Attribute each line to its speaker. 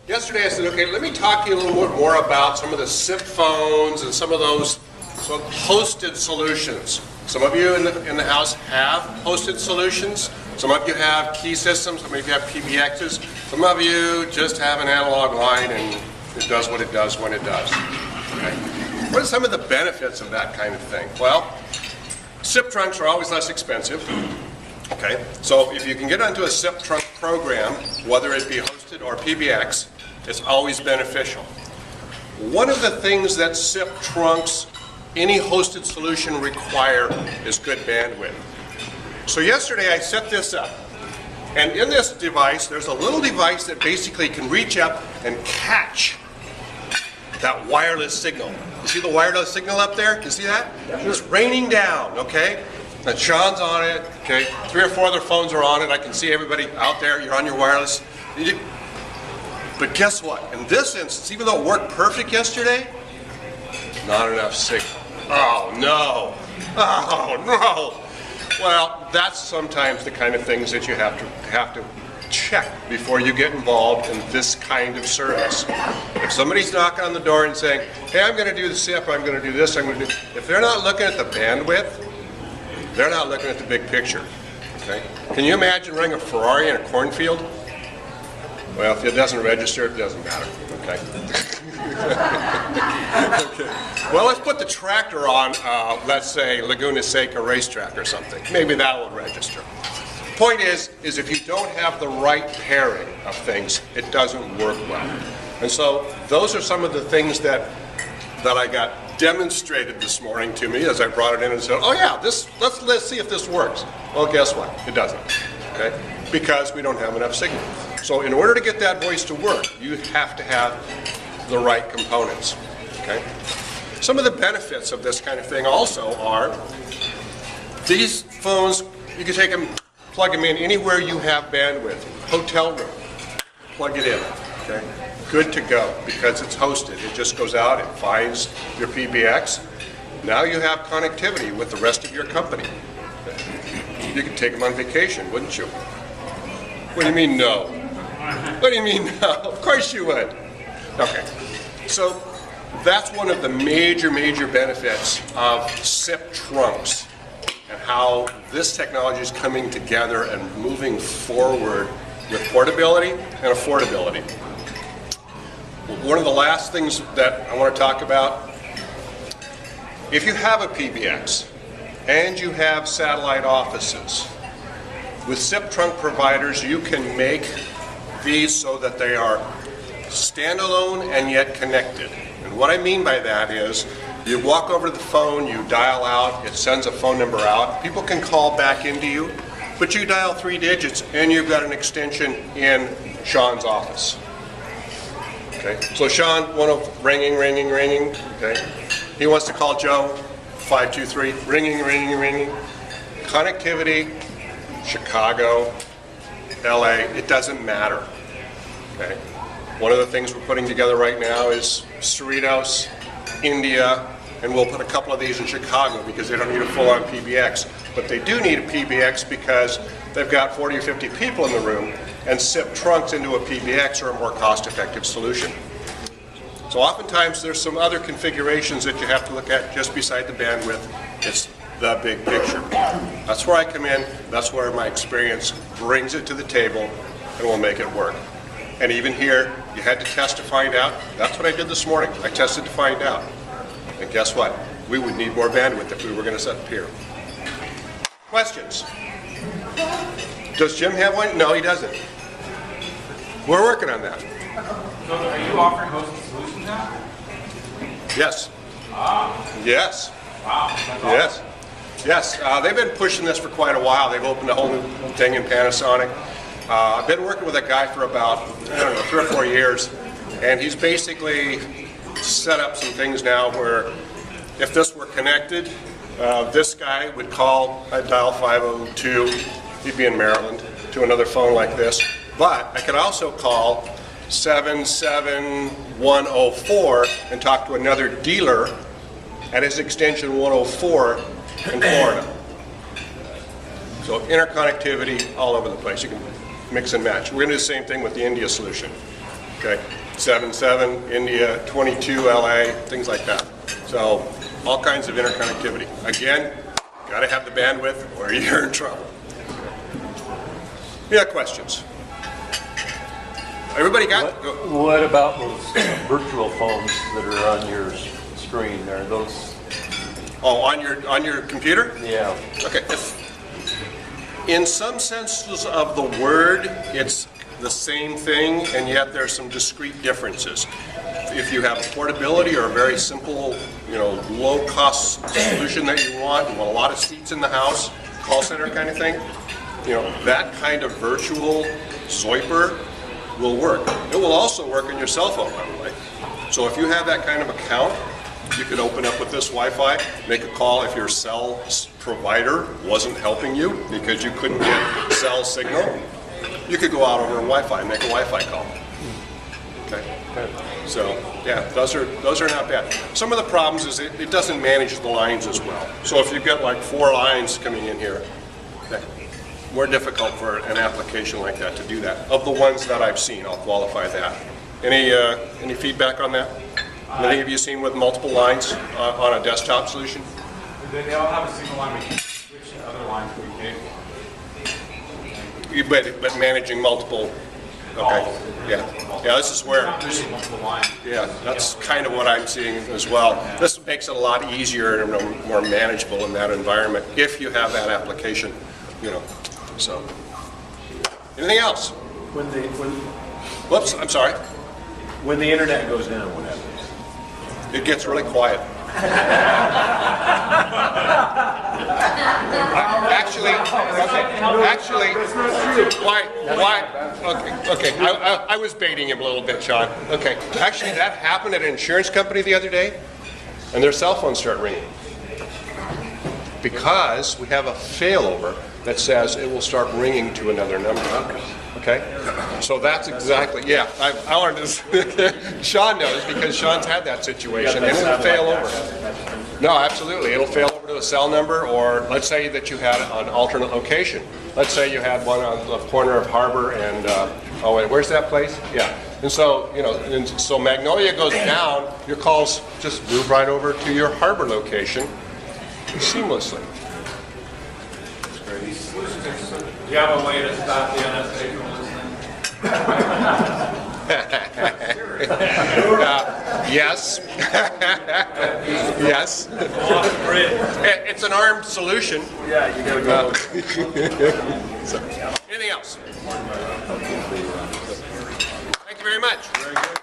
Speaker 1: Yesterday I said, okay, let me talk to you a little bit more about some of the SIP phones and some of those hosted solutions. Some of you in the house have hosted solutions. Some of you have key systems. Some of you have PBXs. Some of you just have an analog line and it does what it does when it does. Okay. What are some of the benefits of that kind of thing? Well, SIP trunks are always less expensive. Okay, so if you can get onto a SIP trunk program, whether it be hosted or PBX, it's always beneficial. One of the things that SIP trunks, any hosted solution require is good bandwidth. So yesterday I set this up, and in this device there's a little device that basically can reach up and catch that wireless signal. You see the wireless signal up there? You see that? It's raining down, okay? And Sean's on it, okay? 3 or 4 other phones are on it. I can see everybody out there. You're on your wireless. But guess what? In this instance, even though it worked perfect yesterday, not enough signal. Oh no! Oh no! Well, that's sometimes the kind of things that you have to check before you get involved in this kind of service. If somebody's knocking on the door and saying, "Hey, I'm going to do the SIP. I'm going to do this. I'm going to do," if they're not looking at the bandwidth, they're not looking at the big picture. Okay? Can you imagine running a Ferrari in a cornfield? Well, if it doesn't register, it doesn't matter. Okay. Okay. Well, let's put the tractor on, let's say, Laguna Seca racetrack or something. Maybe that will register. Point is if you don't have the right pairing of things, it doesn't work well. And so those are some of the things that I got demonstrated this morning to me as I brought it in and said, oh yeah, let's see if this works. Well, guess what? It doesn't. Okay? Because we don't have enough signal. So in order to get that voice to work, you have to have the right components. Okay? Some of the benefits of this kind of thing also are these phones, you can take them, plug them in anywhere you have bandwidth. Hotel room, plug it in. Okay? Good to go because it's hosted. It just goes out, it finds your PBX. Now you have connectivity with the rest of your company. You could take them on vacation, wouldn't you? What do you mean no? What do you mean no? Of course you would. Okay, so that's one of the major benefits of SIP trunks and how this technology is coming together and moving forward with portability and affordability. One of the last things that I want to talk about, if you have a PBX and you have satellite offices, with SIP trunk providers you can make these so that they are standalone and yet connected. And what I mean by that is you walk over to the phone, you dial out, it sends a phone number out, people can call back into you, but you dial 3 digits and you've got an extension in Sean's office. Okay, so Sean, ringing, okay. He wants to call Joe, 523, ringing. Connectivity, Chicago, LA, it doesn't matter. Okay. One of the things we're putting together right now is Cerritos, India, and we'll put a couple of these in Chicago because they don't need a full-on PBX. But they do need a PBX because they've got 40 or 50 people in the room, and SIP trunks into a PBX are a more cost-effective solution. So oftentimes there's some other configurations that you have to look at just beside the bandwidth. It's the big picture. That's where I come in, that's where my experience brings it to the table, and we'll make it work. And even here, you had to test to find out. That's what I did this morning. I tested to find out. And guess what? We would need more bandwidth if we were going to set up here. Questions? Does Jim have one? No, he doesn't. We're working on that.
Speaker 2: So are you offering hosted solutions now?
Speaker 1: Yes. Yes.
Speaker 2: Wow.
Speaker 1: Yes. Yes. They've been pushing this for quite a while. They've opened a whole new thing in Panasonic. I've been working with a guy for about, 3 or 4 years, and he's basically set up some things now where if this were connected, this guy would call, I'd dial 502, he'd be in Maryland, to another phone like this. But I could also call 77104 and talk to another dealer at his extension 104 in Florida. So interconnectivity all over the place. You can mix and match. We're going to do the same thing with the India solution. Okay, 77 India, 22 LA, things like that. So all kinds of interconnectivity. Again, got to have the bandwidth or you're in trouble. Yeah, questions? Everybody got?
Speaker 3: What about those virtual phones that are on your screen? Are those?
Speaker 1: Oh, on your computer?
Speaker 3: Yeah.
Speaker 1: Okay. In some senses of the word, it's the same thing, and yet there's some discrete differences. If you have a portability or a very simple, low-cost solution that you want a lot of seats in the house, call center kind of thing, that kind of virtual Zoiper will work. It will also work on your cell phone, by the way. So if you have that kind of account, you could open up with this Wi-Fi, make a call if your cell provider wasn't helping you because you couldn't get cell signal. You could go out over Wi-Fi and make a Wi-Fi call. Okay. So yeah, those are not bad. Some of the problems is it doesn't manage the lines as well. So if you've got like 4 lines coming in here, okay, more difficult for an application like that to do that. Of the ones that I've seen, I'll qualify that. Any feedback on that? Any of you seen with multiple lines on a desktop solution?
Speaker 2: They all have a single line. We can switch to other lines if we can.
Speaker 1: But managing multiple. Okay. Yeah. This is where.
Speaker 2: Multiple lines.
Speaker 1: Yeah, that's kind of what I'm seeing as well. This makes it a lot easier and more manageable in that environment if you have that application. So. Anything else? Whoops. I'm sorry.
Speaker 3: When the internet goes down, what happens?
Speaker 1: It gets really quiet. Why? Okay. I was baiting him a little bit, Sean. Okay. Actually, that happened at an insurance company the other day, and their cell phones start ringing because we have a failover that says it will start ringing to another number. Okay, so that's exactly, I learned this. Sean knows because Sean's had that situation, and it'll fail over. No, absolutely, it'll fail over to a cell number, or let's say that you had an alternate location. Let's say you had one on the corner of Harbor and, where's that place? Yeah, and so, so Magnolia goes down, your calls just move right over to your Harbor location seamlessly.
Speaker 2: Do you have a way to stop the NSA from listening?
Speaker 1: Yes. Yes. It's an armed solution.
Speaker 3: Yeah, you gotta go.
Speaker 1: Anything else? Thank you very much. Very good.